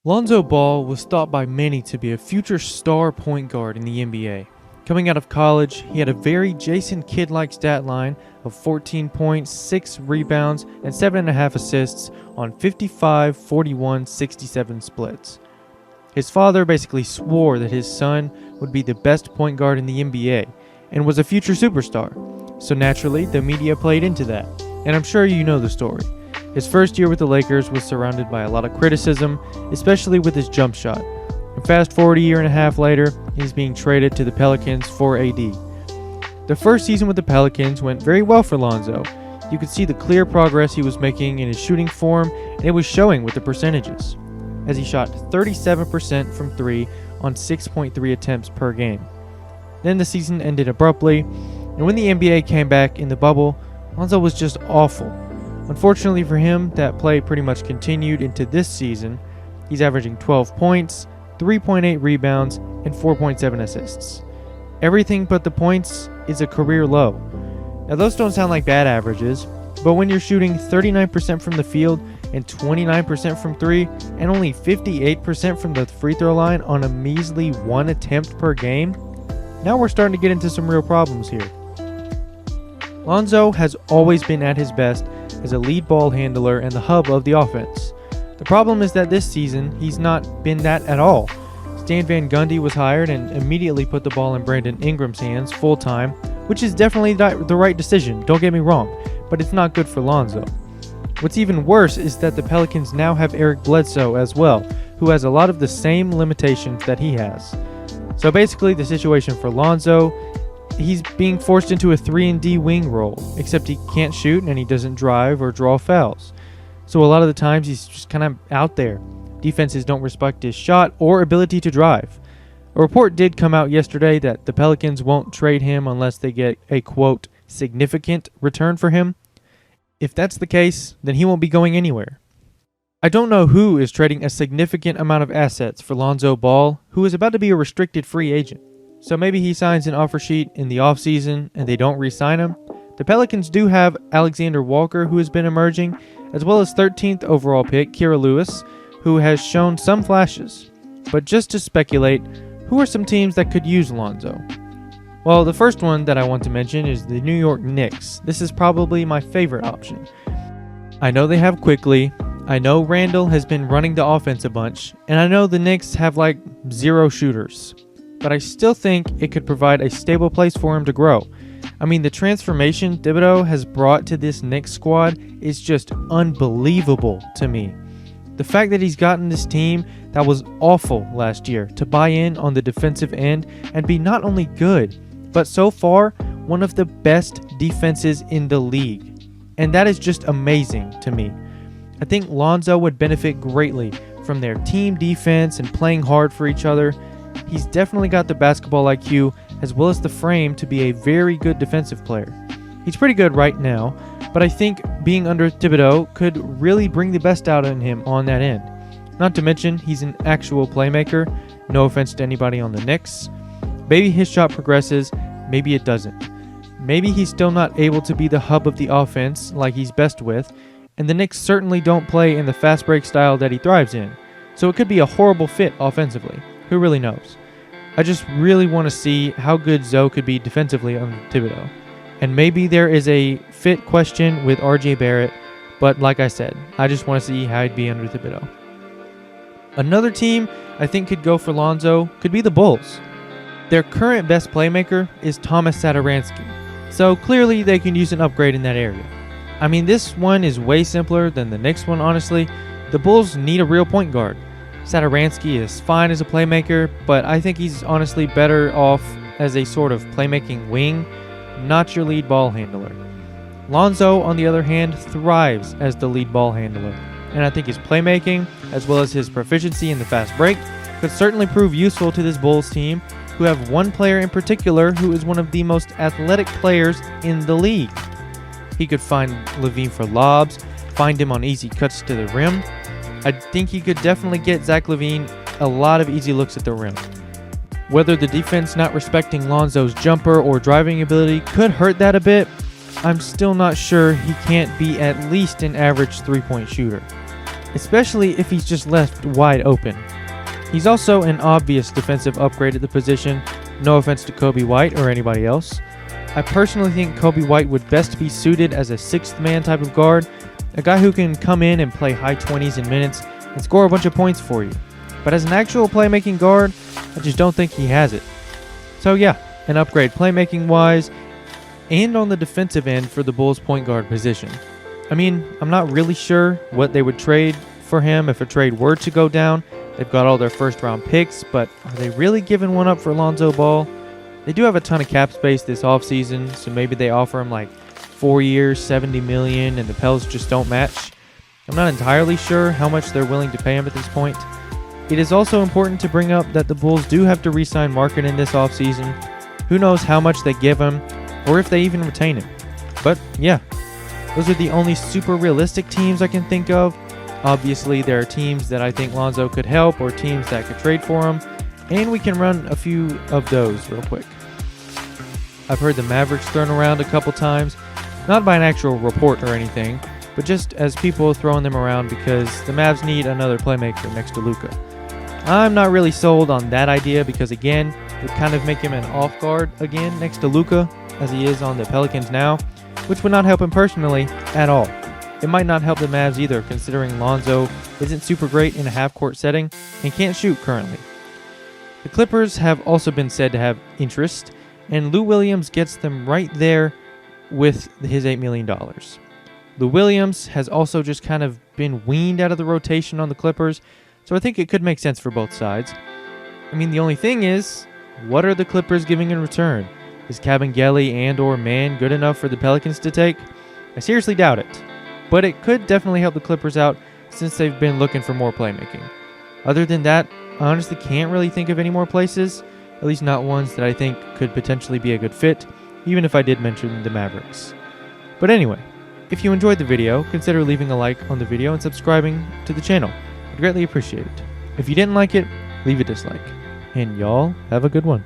Lonzo Ball was thought by many to be a future star point guard in the NBA. Coming out of college, he had a very Jason Kidd-like stat line of 14 points, 6 rebounds, and 7.5 assists on 55, 41, 67 splits. His father basically swore that his son would be the best point guard in the NBA and was a future superstar. So naturally, the media played into that, and I'm sure you know the story. His first year with the Lakers was surrounded by a lot of criticism, especially with his jump shot. And fast forward a year and a half later, he's being traded to the Pelicans for AD. The first season with the Pelicans went very well for Lonzo. You could see the clear progress he was making in his shooting form, and it was showing with the percentages, as he shot 37% from 3 on 6.3 attempts per game. Then the season ended abruptly, and when the NBA came back in the bubble, Lonzo was just awful. Unfortunately for him, that play pretty much continued into this season. He's averaging 12 points, 3.8 rebounds, and 4.7 assists. Everything but the points is a career low. Now those don't sound like bad averages, but when you're shooting 39% from the field and 29% from 3 and only 58% from the free throw line on a measly 1 attempt per game, now we're starting to get into some real problems here. Lonzo has always been at his best as a lead ball handler and the hub of the offense. The problem is that this season, he's not been that at all. Stan Van Gundy was hired and immediately put the ball in Brandon Ingram's hands full-time, which is definitely the right decision, don't get me wrong, but it's not good for Lonzo. What's even worse is that the Pelicans now have Eric Bledsoe as well, who has a lot of the same limitations that he has. So basically, the situation for Lonzo, he's being forced into a 3-and-D wing role, except he can't shoot and he doesn't drive or draw fouls. So a lot of the times he's just kind of out there. Defenses don't respect his shot or ability to drive. A report did come out yesterday that the Pelicans won't trade him unless they get a, quote, significant return for him. If that's the case, then he won't be going anywhere. I don't know who is trading a significant amount of assets for Lonzo Ball, who is about to be a restricted free agent. So maybe he signs an offer sheet in the offseason and they don't re-sign him. The Pelicans do have Alexander Walker, who has been emerging, as well as 13th overall pick Kira Lewis, who has shown some flashes. But just to speculate, who are some teams that could use Lonzo? Well, the first one that I want to mention is the New York Knicks. This is probably my favorite option. I know they have Quickly. I know Randall has been running the offense a bunch, and I know the Knicks have like 0 shooters. But I still think it could provide a stable place for him to grow. I mean, the transformation Thibodeau has brought to this Knicks squad is just unbelievable to me. The fact that he's gotten this team that was awful last year to buy in on the defensive end and be not only good, but so far one of the best defenses in the league. And that is just amazing to me. I think Lonzo would benefit greatly from their team defense and playing hard for each other. He's definitely got the basketball IQ as well as the frame to be a very good defensive player. He's pretty good right now, but I think being under Thibodeau could really bring the best out in him on that end. Not to mention, he's an actual playmaker. No offense to anybody on the Knicks. Maybe his shot progresses, maybe it doesn't. Maybe he's still not able to be the hub of the offense like he's best with, and the Knicks certainly don't play in the fast break style that he thrives in. So it could be a horrible fit offensively. Who really knows? I just really want to see how good Zoe could be defensively under Thibodeau. And maybe there is a fit question with RJ Barrett, but like I said, I just want to see how he'd be under Thibodeau. Another team I think could go for Lonzo could be the Bulls. Their current best playmaker is Thomas Satoransky, so clearly they can use an upgrade in that area. I mean, this one is way simpler than the Knicks one, honestly. The Bulls need a real point guard. Satoransky is fine as a playmaker, but I think he's honestly better off as a sort of playmaking wing, not your lead ball handler. Lonzo, on the other hand, thrives as the lead ball handler, and I think his playmaking, as well as his proficiency in the fast break, could certainly prove useful to this Bulls team, who have one player in particular who is one of the most athletic players in the league. He could find LaVine for lobs, find him on easy cuts to the rim. I think he could definitely get Zach LaVine a lot of easy looks at the rim. Whether the defense not respecting Lonzo's jumper or driving ability could hurt that a bit, I'm still not sure he can't be at least an average 3-point shooter. especially if he's just left wide open. He's also an obvious defensive upgrade at the position, no offense to Kobe White or anybody else. I personally think Kobe White would best be suited as a sixth man type of guard, a guy who can come in and play high 20s in minutes and score a bunch of points for you. But as an actual playmaking guard, I just don't think he has it. So yeah, an upgrade playmaking wise and on the defensive end for the Bulls point guard position. I mean, I'm not really sure what they would trade for him if a trade were to go down. They've got all their first round picks, but are they really giving one up for Lonzo Ball? They do have a ton of cap space this offseason, so maybe they offer him like 4 years, $70 million, and the Pels just don't match. I'm not entirely sure how much they're willing to pay him at this point. It is also important to bring up that the Bulls do have to re-sign Markkanen this offseason. Who knows how much they give him, or if they even retain him. But yeah, those are the only super realistic teams I can think of. Obviously, there are teams that I think Lonzo could help, or teams that could trade for him, and we can run a few of those real quick. I've heard the Mavericks thrown around a couple times, not by an actual report or anything, but just as people throwing them around because the Mavs need another playmaker next to Luka. I'm not really sold on that idea because, again, it would kind of make him an off guard again next to Luka, as he is on the Pelicans now, which would not help him personally at all. It might not help the Mavs either, considering Lonzo isn't super great in a half-court setting and can't shoot currently. The Clippers have also been said to have interest, and Lou Williams gets them right there with his $8 million. Lou Williams has also just kind of been weaned out of the rotation on the Clippers, so I think it could make sense for both sides. I mean, the only thing is, what are the Clippers giving in return? Is Kabengele and or Mann good enough for the Pelicans to take? I seriously doubt it. But it could definitely help the Clippers out since they've been looking for more playmaking. Other than that, I honestly can't really think of any more places, at least not ones that I think could potentially be a good fit, even if I did mention the Mavericks. But anyway, if you enjoyed the video, consider leaving a like on the video and subscribing to the channel. I'd greatly appreciate it. If you didn't like it, leave a dislike. And y'all have a good one.